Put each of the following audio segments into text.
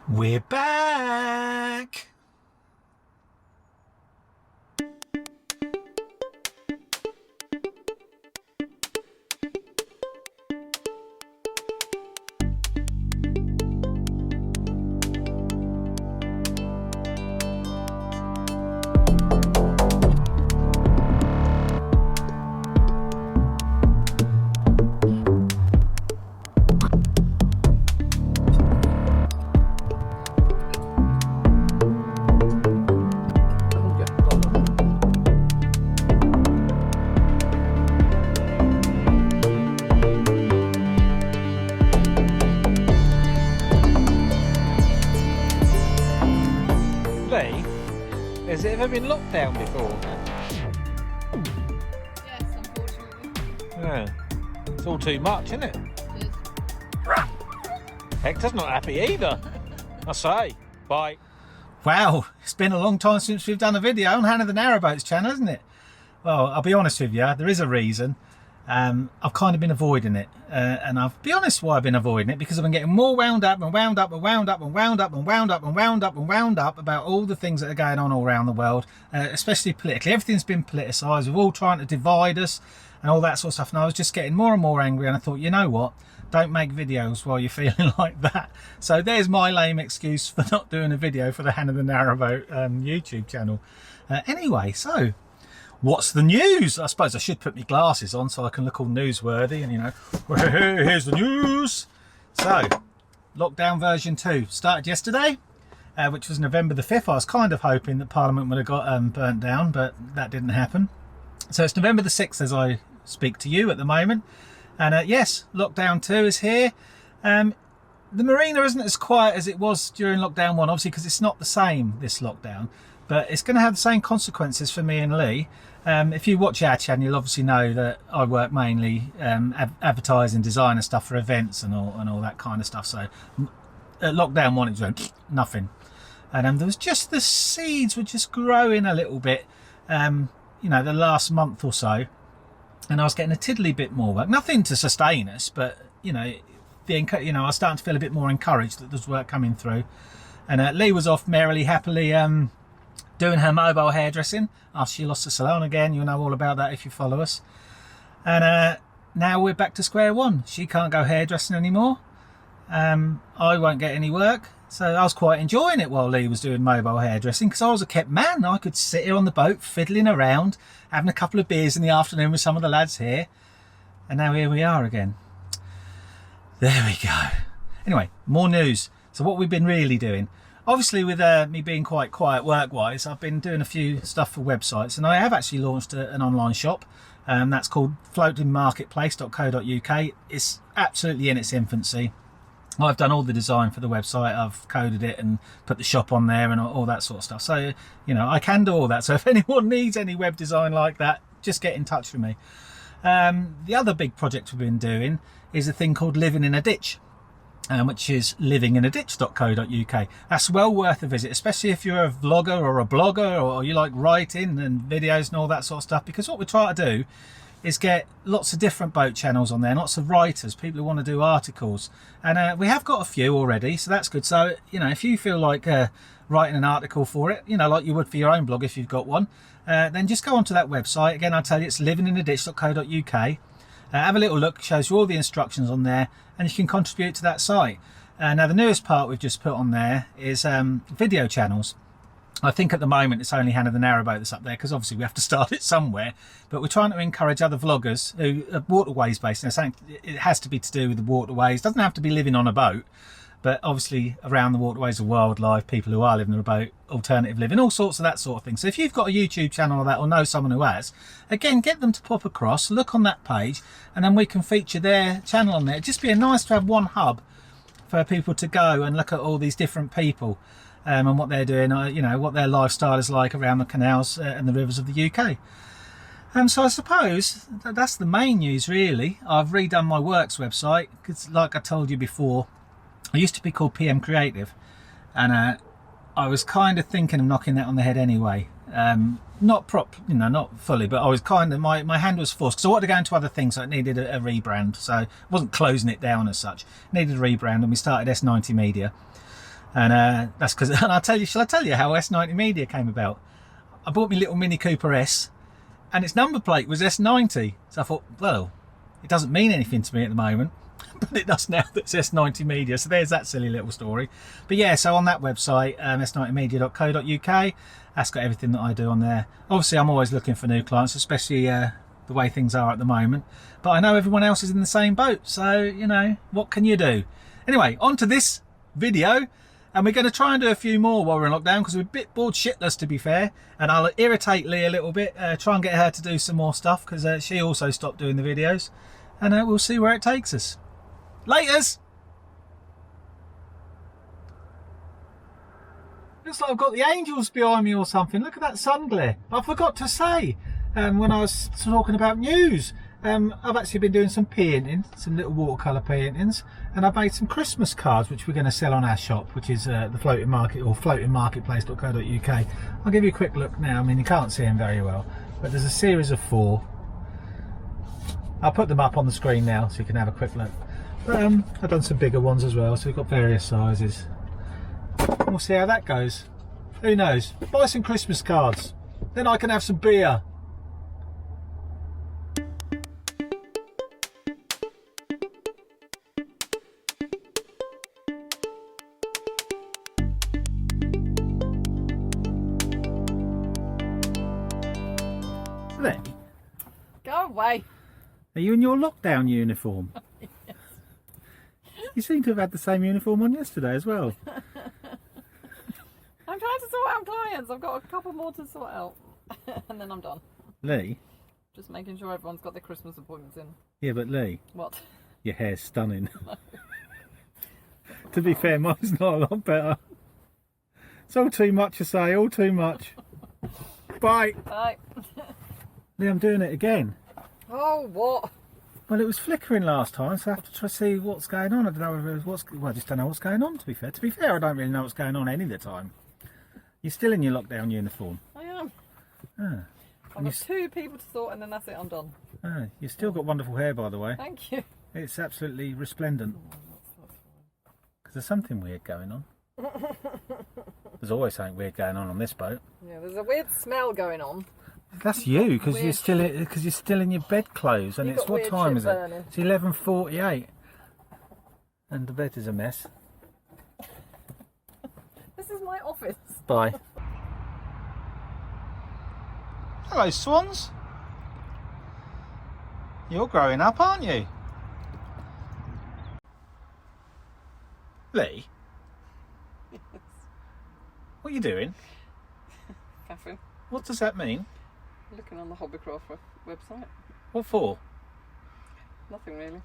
We're back! Has it ever been locked down before? Yes, unfortunately. Yeah. It's all too much, isn't it? It is. Hector's not happy either. I say. Bye. Wow, it's been a long time since we've done a video on Hannah the Narrowboat's channel, isn't it? Well, I'll be honest with you, there is a reason. I've kind of been avoiding it, and I'll be honest why I've been avoiding it, because I've been getting more wound up and wound up and wound up and wound up and wound up and wound up and wound up about all the things that are going on all around the world, especially politically. Everything's been politicised. We're all trying to divide us and all that sort of stuff, and I was just getting more and more angry, and I thought, you know what, don't make videos while you're feeling like that. So there's my lame excuse for not doing a video for the Hannah the Narrowboat YouTube channel. Anyway, so what's the news? I suppose I should put my glasses on so I can look all newsworthy and, you know, here's the news. So, lockdown version 2 started yesterday, which was November the 5th. I was kind of hoping that Parliament would have got burnt down, but that didn't happen. So it's November the 6th as I speak to you at the moment. And yes, lockdown 2 is here. The marina isn't as quiet as it was during lockdown 1, obviously, because it's not the same, this lockdown. But it's going to have the same consequences for me and Lee. If you watch our channel, you'll obviously know that I work mainly advertising, design and stuff for events and all that kind of stuff. So at lockdown 1, it was nothing. And there was just, the seeds were just growing a little bit, you know, the last month or so. And I was getting a tiddly bit more work. Nothing to sustain us, but, you know, I was starting to feel a bit more encouraged that there's work coming through. And Lee was off merrily, happily, doing her mobile hairdressing after she lost the salon again. You'll know all about that if you follow us. And now we're back to square one. She can't go hairdressing anymore. I won't get any work. So I was quite enjoying it while Lee was doing mobile hairdressing, because I was a kept man. I could sit here on the boat fiddling around, having a couple of beers in the afternoon with some of the lads here. And now here we are again. There we go. Anyway, more news. So what we've been really doing, obviously with me being quite quiet work-wise, I've been doing a few stuff for websites, and I have actually launched an online shop. That's called floatingmarketplace.co.uk. It's absolutely in its infancy. I've done all the design for the website. I've coded it and put the shop on there and all that sort of stuff. So, you know, I can do all that. So if anyone needs any web design like that, just get in touch with me. The other big project we've been doing is a thing called Living in a Ditch. Which is livinginaditch.co.uk. That's well worth a visit, especially if you're a vlogger or a blogger, or you like writing and videos and all that sort of stuff, because what we try to do is get lots of different boat channels on there, and lots of writers, people who want to do articles, and we have got a few already, so that's good. So, you know, if you feel like writing an article for it, you know, like you would for your own blog if you've got one, then just go onto that website. Again, I'll tell you, it's livinginaditch.co.uk. Have a little look, shows you all the instructions on there, and you can contribute to that site. Now the newest part we've just put on there is video channels. I think at the moment it's only Hannah the Narrowboat that's up there, because obviously we have to start it somewhere, but we're trying to encourage other vloggers who are waterways based. Now, it has to be to do with the waterways, doesn't have to be living on a boat, but obviously around the waterways of wildlife, people who are living on a boat, alternative living, all sorts of that sort of thing. So if you've got a YouTube channel or that, or know someone who has, again, get them to pop across, look on that page, and then we can feature their channel on there. It'd just be nice to have one hub for people to go and look at all these different people and what they're doing, you know, what their lifestyle is like around the canals and the rivers of the UK. So I suppose that's the main news, really. I've redone my works website, because like I told you before, I used to be called PM Creative, and I was kind of thinking of knocking that on the head anyway. Not not fully, but I was kind of, my hand was forced, because I wanted to go into other things, so it needed a rebrand. So I wasn't closing it down as such. It needed a rebrand, and we started S90 Media. And that's because, and shall I tell you how S90 Media came about? I bought my little Mini Cooper S, and its number plate was S90. So I thought, well, it doesn't mean anything to me at the moment, but it does now that it's S90 Media. So there's that silly little story. But yeah, so on that website, s90media.co.uk, that's got everything that I do on there. Obviously, I'm always looking for new clients, especially the way things are at the moment. But I know everyone else is in the same boat, so, you know, what can you do? Anyway, on to this video. And we're going to try and do a few more while we're in lockdown, because we're a bit bored shitless, to be fair. And I'll irritate Lee a little bit, try and get her to do some more stuff, because she also stopped doing the videos. And we'll see where it takes us. Laters! Looks like I've got the angels behind me or something. Look at that sun glare. I forgot to say, when I was talking about news, I've actually been doing some painting, some little watercolour paintings, and I've made some Christmas cards which we're going to sell on our shop, which is the Floating Market, or floatingmarketplace.co.uk. I'll give you a quick look now. I mean, you can't see them very well, but there's a series of 4. I'll put them up on the screen now so you can have a quick look. But I've done some bigger ones as well, so we've got various sizes. We'll see how that goes. Who knows? Buy some Christmas cards, then I can have some beer. Lee? Go away. Are you in your lockdown uniform? Yes. You seem to have had the same uniform on yesterday as well. I'm trying to sort out clients. I've got a couple more to sort out. And then I'm done. Lee? Just making sure everyone's got their Christmas appointments in. Yeah, but Lee? What? Your hair's stunning. To be fair, mine's not a lot better. It's all too much to say, all too much. Bye. Bye. Lee, I'm doing it again. Oh, what? Well, it was flickering last time, so I have to try to see what's going on. I don't know whether it was well, I just don't know what's going on, to be fair. To be fair, I don't really know what's going on any of the time. You're still in your lockdown uniform. I am. Ah. I've got 2 people to sort, and then that's it, I'm done. Ah, you've still got wonderful hair, by the way. Thank you. It's absolutely resplendent. Because there's something weird going on. There's always something weird going on this boat. Yeah, there's a weird smell going on. That's you, because you're still in your bedclothes, and it's, what time is it? Burning. It's 11:48, and the bed is a mess. This is my office. Bye. Hello, swans. You're growing up, aren't you? Lee? Yes. What are you doing? Catherine, What does that mean? looking on the Hobbycraft website. What for? Nothing really.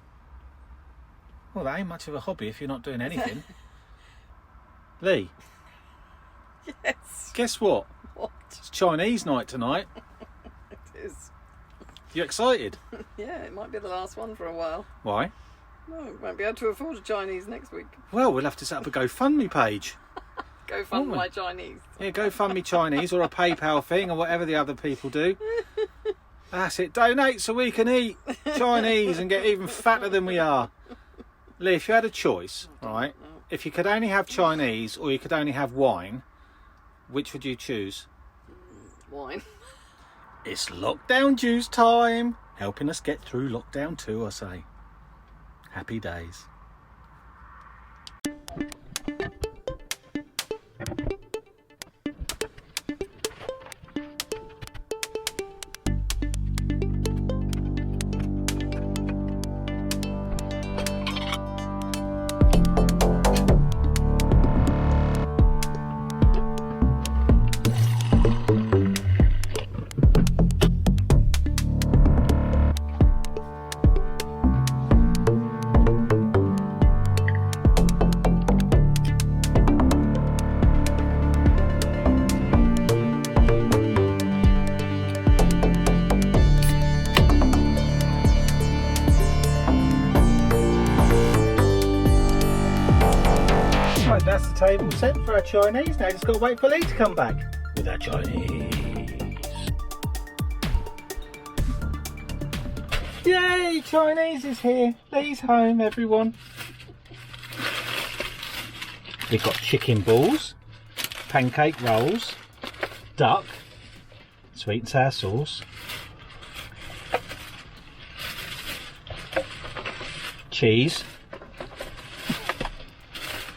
Well, that ain't much of a hobby if you're not doing anything. Lee, Yes. guess what? What? It's Chinese night tonight. It is. You excited? Yeah, it might be the last one for a while. Why? No, we won't be able to afford a Chinese next week. Well, we'll have to set up a GoFundMe page. Go fund my Chinese. Yeah, GoFundMe Chinese, or a PayPal thing, or whatever the other people do. That's it. Donate so we can eat Chinese and get even fatter than we are. Lee, if you had a choice, right? If you could only have Chinese or you could only have wine, which would you choose? Wine. It's lockdown juice time. Helping us get through lockdown 2, I say. Happy days. Right, that's the table set for our Chinese. Now just got to wait for Lee to come back with our Chinese. Yay, Chinese is here. Lee's home, everyone. We've got chicken balls, pancake rolls, duck, sweet and sour sauce, cheese,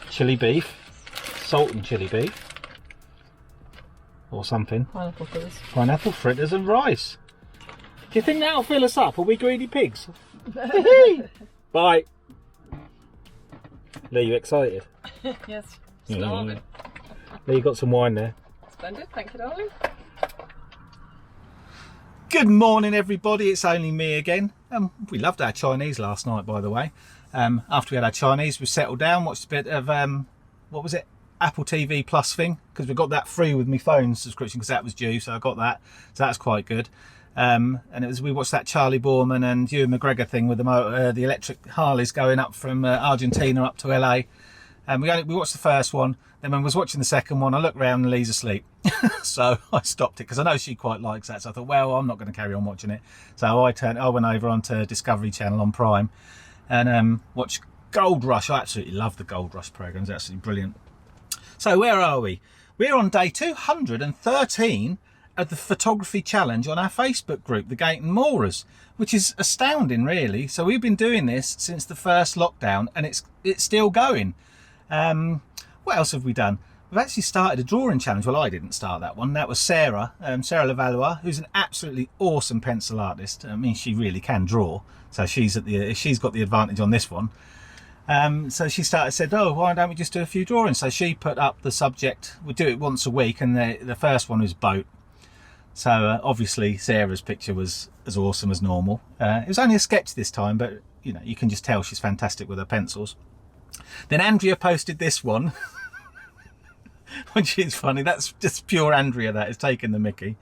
chili beef, salt and chili beef, or something. Pineapple fritters and rice. Do you think that'll fill us up? Are we greedy pigs? Bye. Lee, you excited? Yes, starving. Lee, you got some wine there. Splendid, thank you, darling. Good morning, everybody. It's only me again. We loved our Chinese last night, by the way. After we had our Chinese, we settled down, watched a bit of what was it, Apple TV Plus thing, because we got that free with my phone subscription because that was due, so I got that. So that's quite good. And we watched that Charlie Boorman and Ewan McGregor thing with the electric Harleys going up from Argentina up to LA. And we watched the first one. Then when I was watching the second one, I looked round and Lee's asleep. So I stopped it because I know she quite likes that. So I thought, well, I'm not going to carry on watching it. So I went over onto Discovery Channel on Prime and watched Gold Rush. I absolutely love the Gold Rush program. It's absolutely brilliant. So where are we? We're on day 213 of the photography challenge on our Facebook group, the Gate and Moorers, which is astounding, really. So we've been doing this since the first lockdown, and it's still going. What else have we done? We've actually started a drawing challenge. Well, I didn't start that one. That was Sarah, Sarah Levallois, who's an absolutely awesome pencil artist. I mean, she really can draw, so she's got the advantage on this one. So she said, oh, why don't we just do a few drawings? So she put up the subject. We do it once a week, and the first one was boat. So obviously Sarah's picture was as awesome as normal. It was only a sketch this time, but you know, you can just tell she's fantastic with her pencils. Then Andrea posted this one, which is funny. That's just pure Andrea, that is taking the mickey.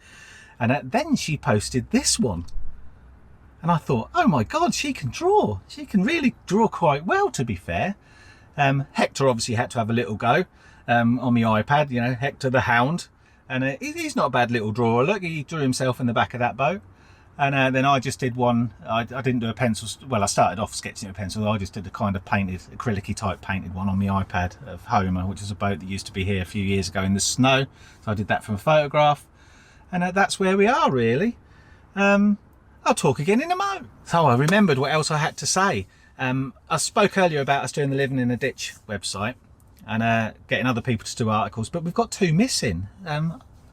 And then she posted this one. And I thought, oh my God, she can draw. She can really draw quite well, to be fair. Hector obviously had to have a little go on my iPad, you know, Hector the Hound. And he's not a bad little drawer. Look, he drew himself in the back of that boat. And then I just did one. I didn't do a pencil. Well, I started off sketching with a pencil. I just did a kind of painted, acrylic-y type painted one on my iPad of Homer, which is a boat that used to be here a few years ago in the snow. So I did that from a photograph. And that's where we are, really. I'll talk again in a moment. So I remembered what else I had to say. I spoke earlier about us doing the Living in a Ditch website and getting other people to do articles, but we've got 2 missing.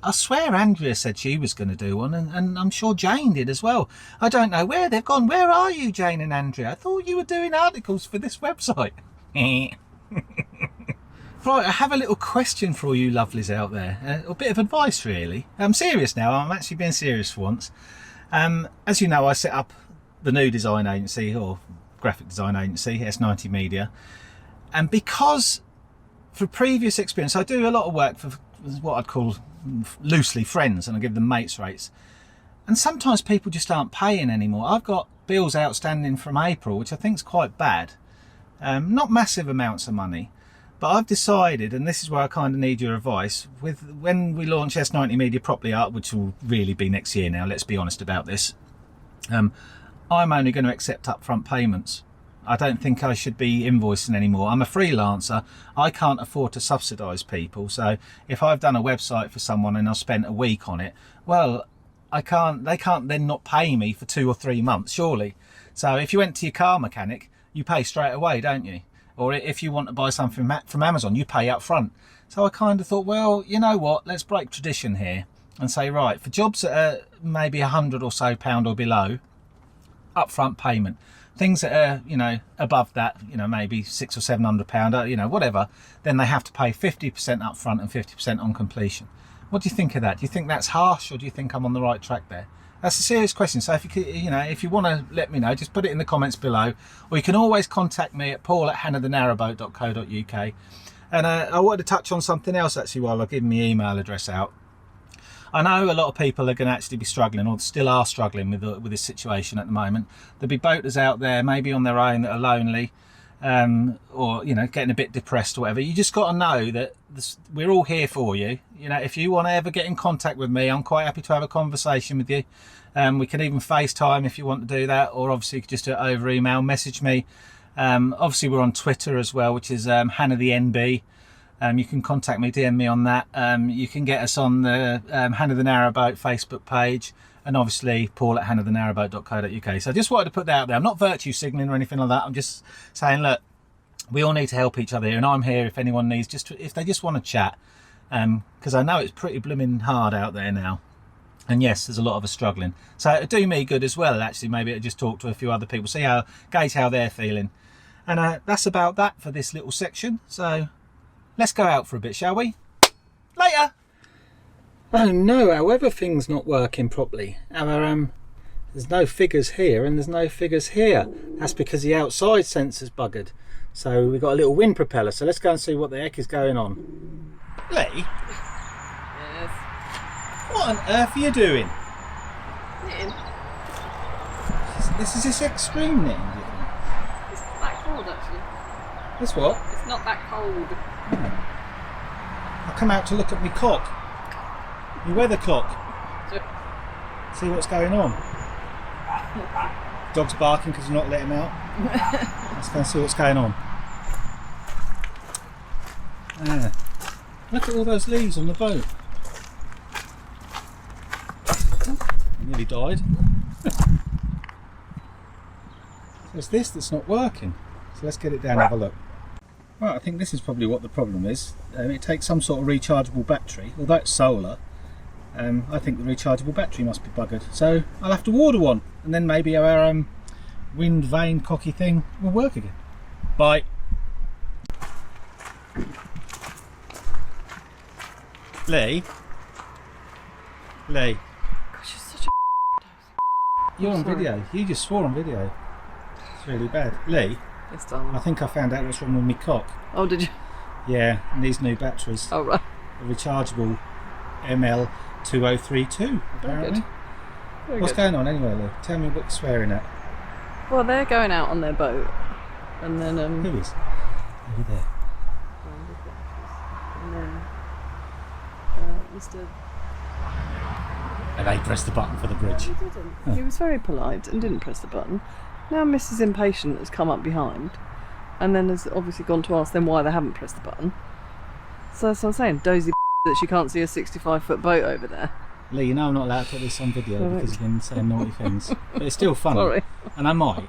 I swear Andrea said she was going to do one, and I'm sure Jane did as well. I don't know where they've gone. Where are you, Jane and Andrea? I thought you were doing articles for this website. Right, I have a little question for all you lovelies out there. A bit of advice, really. I'm serious now. I'm actually being serious for once. As you know, I set up the new design agency, or graphic design agency, S90 Media. And because, for previous experience, I do a lot of work for what I'd call loosely friends, and I give them mates rates. And sometimes people just aren't paying anymore. I've got bills outstanding from April, which I think is quite bad. Not massive amounts of money. But I've decided, and this is where I kind of need your advice, when we launch S90 Media properly up, which will really be next year now, let's be honest about this, I'm only going to accept upfront payments. I don't think I should be invoicing anymore. I'm a freelancer. I can't afford to subsidise people. So if I've done a website for someone and I've spent a week on it, well, they can't then not pay me for 2 or 3 months, surely. So if you went to your car mechanic, you pay straight away, don't you? Or if you want to buy something from Amazon, you pay up front. So I kind of thought, well, you know what, let's break tradition here and say, right, for jobs that are maybe £100 or so or below, upfront payment. Things that are, you know, above that, you know, maybe £600 or £700, you know, whatever, then they have to pay 50% up front and 50% on completion. What do you think of that? Do you think that's harsh, or do you think I'm on the right track there? That's a serious question. So if you could, you know, if you want to let me know, just put it in the comments below, or you can always contact me at paul@hannahthenarrowboat.co.uk. And I wanted to touch on something else actually while I give my email address out. I know a lot of people are going to actually be struggling, or still are struggling with this situation at the moment. There'll be boaters out there, maybe on their own, that are lonely, or, you know, getting a bit depressed or whatever. You just got to know that we're all here for you. You know, if you want to ever get in contact with me, I'm quite happy to have a conversation with you. We can even FaceTime if you want to do that, or obviously you could just do it over email, message me. Obviously we're on Twitter as well, which is Hannah the NB. You can contact me, DM me on that. You can get us on the Hannah the Narrowboat Facebook page, and obviously Paul at hannahthenarrowboat.co.uk. So I just wanted to put that out there. I'm not virtue signalling or anything like that. I'm just saying, look, we all need to help each other here, and I'm here if anyone needs, if they just want to chat, because I know it's pretty blooming hard out there now. And yes, there's a lot of us struggling. So it'd do me good as well, actually. Maybe I'd just talk to a few other people, gauge how they're feeling. And that's about that for this little section. So let's go out for a bit, shall we? Later! Oh no, our weather thing's not working properly. There's no figures here and there's no figures here. That's because the outside sensor's buggered. So we've got a little wind propeller. So let's go and see what the heck is going on. Lee? Yes. What on earth are you doing? Knitting. This is this extreme knitting, do you think? It's not that cold actually. This what? It's not that cold. I come out to look at my clock. My weather clock. See what's going on. Dog's barking because you're not letting him out. Let's go and see what's going on. Look at all those leaves on the boat. I nearly died. So it's this that's not working. So let's get it down and have a look. Well, I think this is probably what the problem is. It takes some sort of rechargeable battery, although it's solar. I think the rechargeable battery must be buggered. So I'll have to order one, and then maybe our wind vane cocky thing will work again. Bye. Lee? Lee? Gosh, you're such a You're on sorry. video. You just swore on video. It's really bad. Lee? Yes, darling. I think I found out what's wrong with my cock. Oh, did you? Yeah, and these new batteries. Oh, right. A rechargeable ML2032 apparently. Very What's good. going on anyway, Lee? Tell me what you're swearing at. Well, they're going out on their boat, and then Who is? Over there. and then Mr. And they pressed the button for the bridge. He didn't. He was very polite and didn't press the button. Now Mrs. Impatient has come up behind, and then has obviously gone to ask them why they haven't pressed the button. So that's what I'm saying, dozy that she can't see a 65-foot boat over there. Lee, you know I'm not allowed to put this on video because you've been saying naughty things. But it's still funny. Sorry. And I might.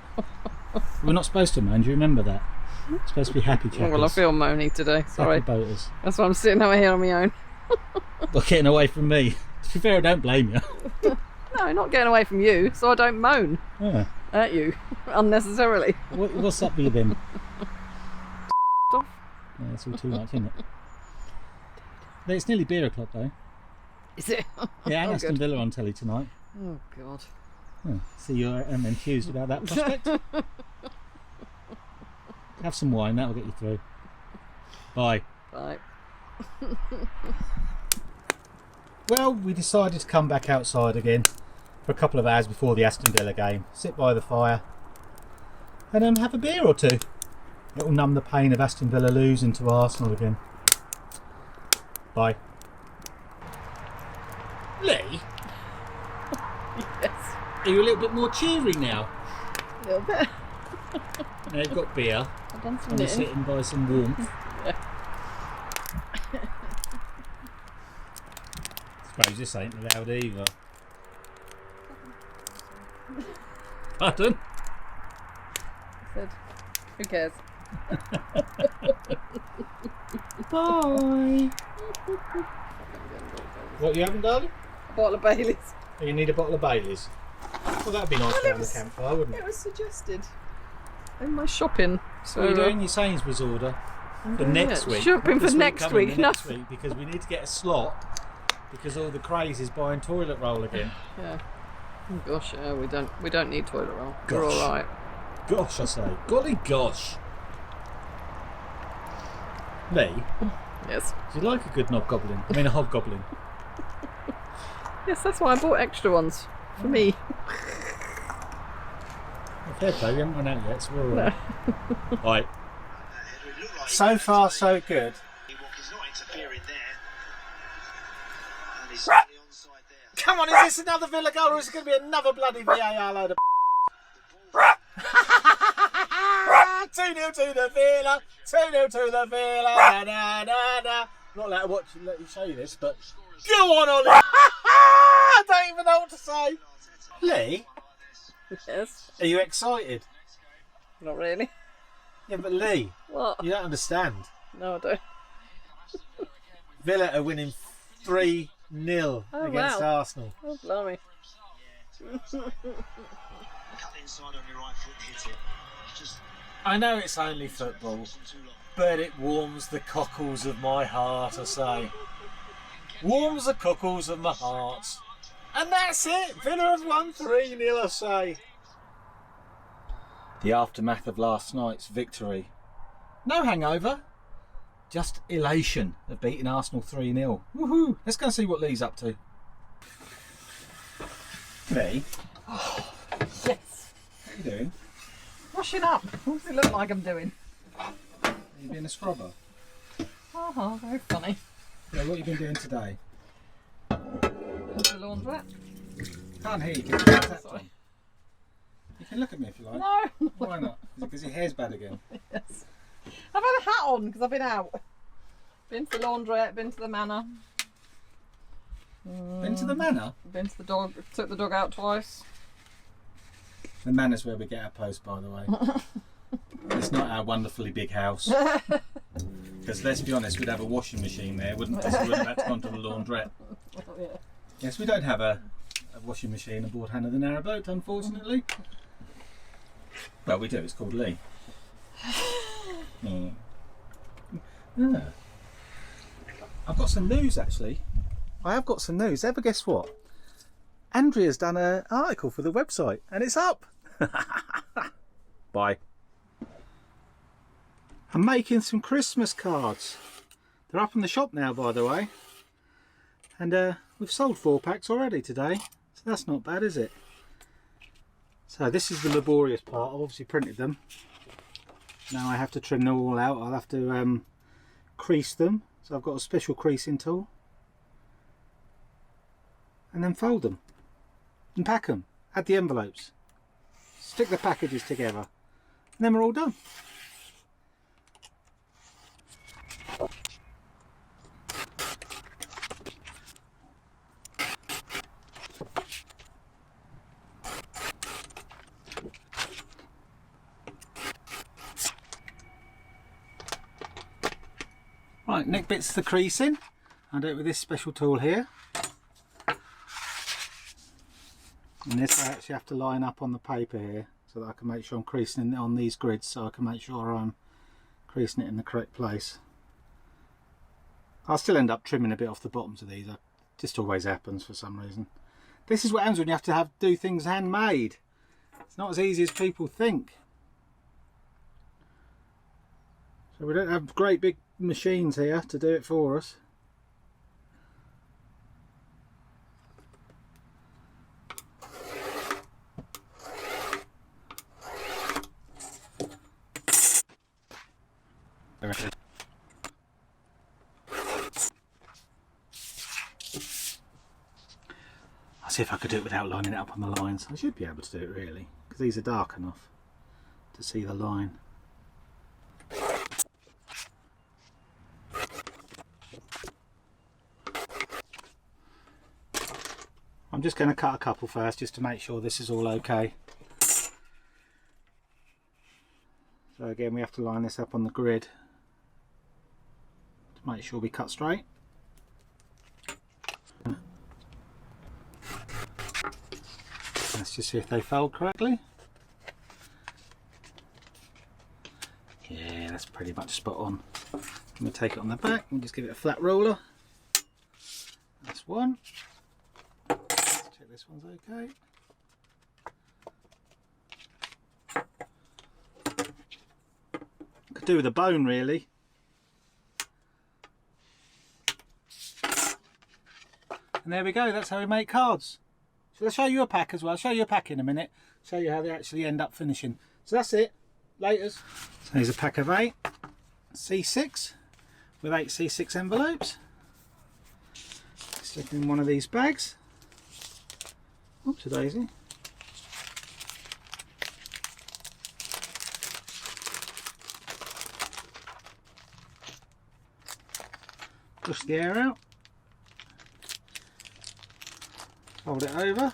We're not supposed to moan, do you remember that? It's supposed to be happy chappers. Well, I feel moany today, sorry. Happy boaters. That's why I'm sitting over here on my own. Not getting away from me. To be fair, I don't blame you. No, not getting away from you, so I don't moan Yeah. at you unnecessarily. What's up with you then? Off. Yeah, it's all too much, isn't it? But it's nearly beer o'clock though. Is it? Yeah, and Oh, Aston good. Villa on telly tonight. Oh, God. So you're enthused about that prospect? Have some wine, that'll get you through. Bye. Bye. Well, we decided to come back outside again for a couple of hours before the Aston Villa game. Sit by the fire and have a beer or two. It'll numb the pain of Aston Villa losing to Arsenal again. Bye. Lee? Yes. Are you a little bit more cheery now? A little bit. Now you've got beer I've done some and you're knitting. sitting by some warmth. I suppose this ain't allowed either. Pardon? I said, who cares? Bye. What you having, darling? A bottle of Baileys. Oh, you need a bottle of Baileys. Well, that'd be nice Well, around the campfire, wouldn't It it? was suggested in my shopping. So What are you doing? Your Sainsbury's order for next week. Shopping Not this for next coming, week. the No. next week, because we need to get a slot because all the craze is buying toilet roll again. Yeah. Oh, gosh, yeah, we don't need toilet roll. We're Gosh. all right. Gosh, I say. Golly gosh. Lee, Yes. do you like a good hobgoblin? I mean a hobgoblin. Yes, that's why I bought extra ones for me. Well, fair play, we haven't run out yet, so we're alright. Right. So far, so good. He's not interfering there. And he's certainly onside there. Come on, is this another Villa goal or is it going to be another bloody VAR load of 2-0 to the Villa. 2-0 to the Villa. Na, na, na. Not allowed to watch and let you show you this, but go on, Ollie. I don't even know what to say. Lee, Yes. are you excited? Not really. Yeah, but Lee, What? you don't understand. No, I don't. Villa are winning 3-0 Oh, against wow. Arsenal. Oh, blimey. Cut inside on your right foot, hit it. Just I know it's only football, too long. but it warms the cockles of my heart, I say. Warms the cockles of my heart. And that's it. Villa have won 3-0, I say. The aftermath of last night's victory. No hangover. Just elation of beating Arsenal 3-0. Woohoo! Let's go and see what Lee's up to. Lee, Yes. what are you doing? Washing up. What does it look like I'm doing? Are you being a scrubber? Oh, very funny. Yeah, what have you been doing today? There's the laundrette. Can't hear you. Can you turn that Sorry. on? You can look at me if you like. No. Why not? Is it because your hair's bad again? Yes. I've had a hat on because I've been out. Been to the laundrette, been to the manor. Been to the manor? Been to the dog, took the dog out twice. The manor's where we get our post, by the way. It's not our wonderfully big house. Because let's be honest, we'd have a washing machine there, wouldn't we? So we wouldn't have to go to the laundrette. Oh, yeah. Yes, we don't have a washing machine aboard Hannah the Narrowboat, unfortunately. Well, we do. It's called Lee. Yeah. I've got some news, actually. I have got some news. Ever guess what? Andrea's done an article for the website, and it's up. Bye. I'm making some Christmas cards. They're up in the shop now, by the way. And we've sold 4 packs already today. So that's not bad, is it? So this is the laborious part. I've obviously printed them. Now I have to trim them all out. I'll have to crease them. So I've got a special creasing tool. And then fold them. And pack them. Add the envelopes. Stick the packages together. And then we're all done. Right, next bit's the creasing. I'll do it with this special tool here. And this I actually have to line up on the paper here so that I can make sure I'm creasing it on these grids, so I can make sure I'm creasing it in the correct place. I'll still end up trimming a bit off the bottoms of these. It just always happens for some reason. This is what happens when you have to do things handmade. It's not as easy as people think. So we don't have great big machines here to do it for us. I'll see if I could do it without lining it up on the lines. I should be able to do it really, because these are dark enough to see the line. I'm just going to cut a couple first just to make sure this is all okay. So again, we have to line this up on the grid to make sure we cut straight. Let's just see if they fold correctly. Yeah, that's pretty much spot on. I'm going to take it on the back and just give it a flat roller. That's one. Let's check this one's okay. Could do with a bone really. And there we go, that's how we make cards. So I'll show you a pack as well. I'll show you a pack in a minute. Show you how they actually end up finishing. So that's it. Laters. So here's a pack of 8 C6 with 8 C6 envelopes. Stick in one of these bags. Oops, a daisy. push the air out, hold it over,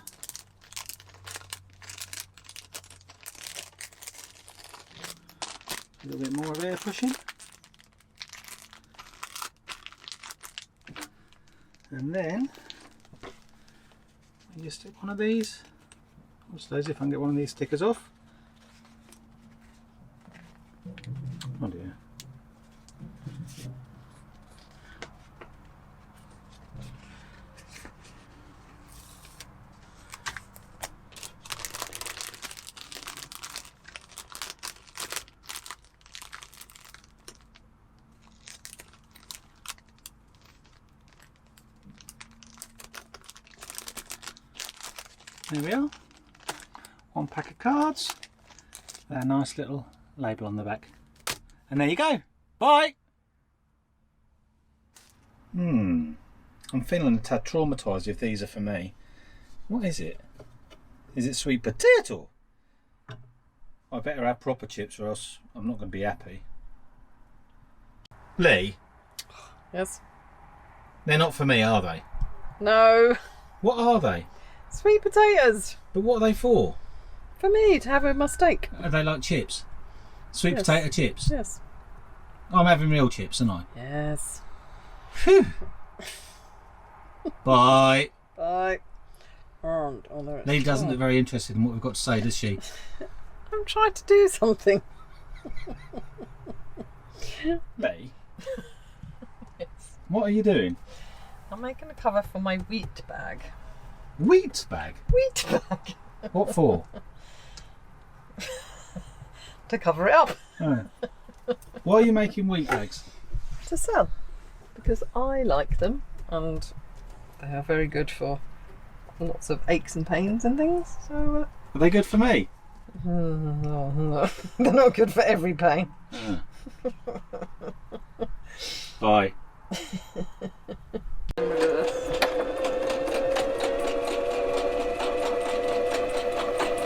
a little bit more of air pushing, and then you just stick one of these. Just those if I can get one of these stickers off. Oh dear. There we are. One pack of cards. A nice little label on the back. And there you go. Bye! I'm feeling a tad traumatised if these are for me. What is it? Is it sweet potato? I better have proper chips or else I'm not going to be happy. Lee? Yes? They're not for me, are they? No. What are they? Sweet potatoes. But what are they for? For me, to have with my steak. Are they like chips? Sweet Yes. potato chips? Yes. I'm having real chips, aren't I? Yes. Phew. Bye. Bye. Oh, there it Lee is. doesn't look very interested in what we've got to say, does she? I'm trying to do something. Lee? Yes. What are you doing? I'm making a cover for my wheat bag. Wheat bag? Wheat bag. What for? To cover it up. Oh. Why are you making wheat bags? To sell. Because I like them and they are very good for lots of aches and pains and things. So Are they good for me? no. They're not good for every pain. Bye.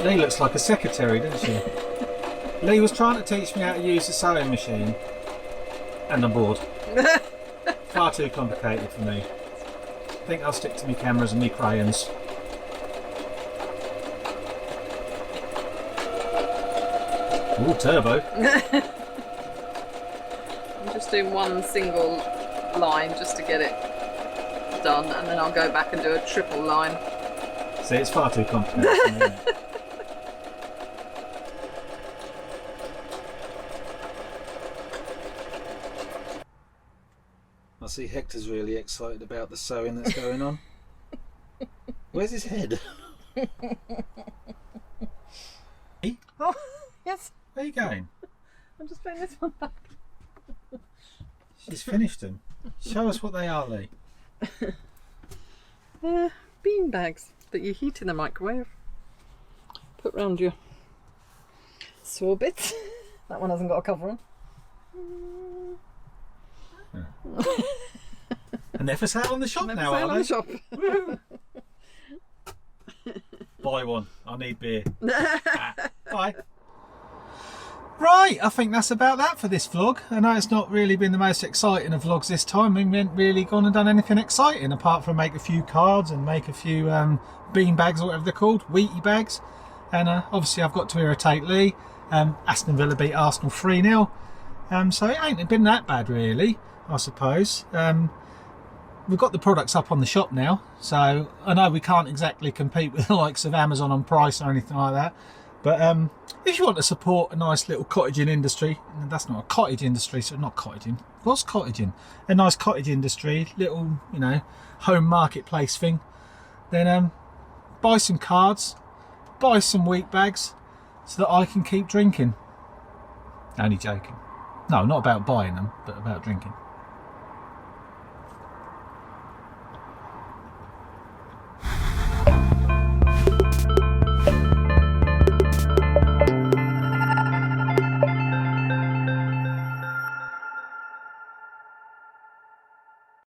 Lee looks like a secretary, doesn't she? Lee was trying to teach me how to use the sewing machine and I'm bored. Far too complicated for me. I think I'll stick to my cameras and my crayons. Ooh, turbo. I'm just doing one single line just to get it done and then I'll go back and do a triple line. See, it's far too complicated for me, isn't it? I see Hector's really excited about the sewing that's going on. Where's his head? Oh, yes. Where are you going? I'm just putting this one back. She's finished them. Show us what they are, Lee. They're bean bags that you heat in the microwave. Put round your sore bits. That one hasn't got a cover on. And they're for sale on the shop now, Sale are on they? the shop. Buy one. I need beer. Bye. Right, I think that's about that for this vlog. I know it's not really been the most exciting of vlogs this time. We haven't really gone and done anything exciting apart from make a few cards and make a few bean bags or whatever they're called, wheaty bags. And obviously I've got to irritate Lee. Aston Villa beat Arsenal 3-0. So it ain't been that bad really, I suppose. We've got the products up on the shop now, so I know we can't exactly compete with the likes of Amazon on price or anything like that. But if you want to support a nice little cottaging industry, and that's not a cottage industry, so not cottaging. What's cottaging? A nice cottage industry, little, you know, home marketplace thing. Then buy some cards, buy some wheat bags, so that I can keep drinking. Only joking. No, not about buying them, but about drinking.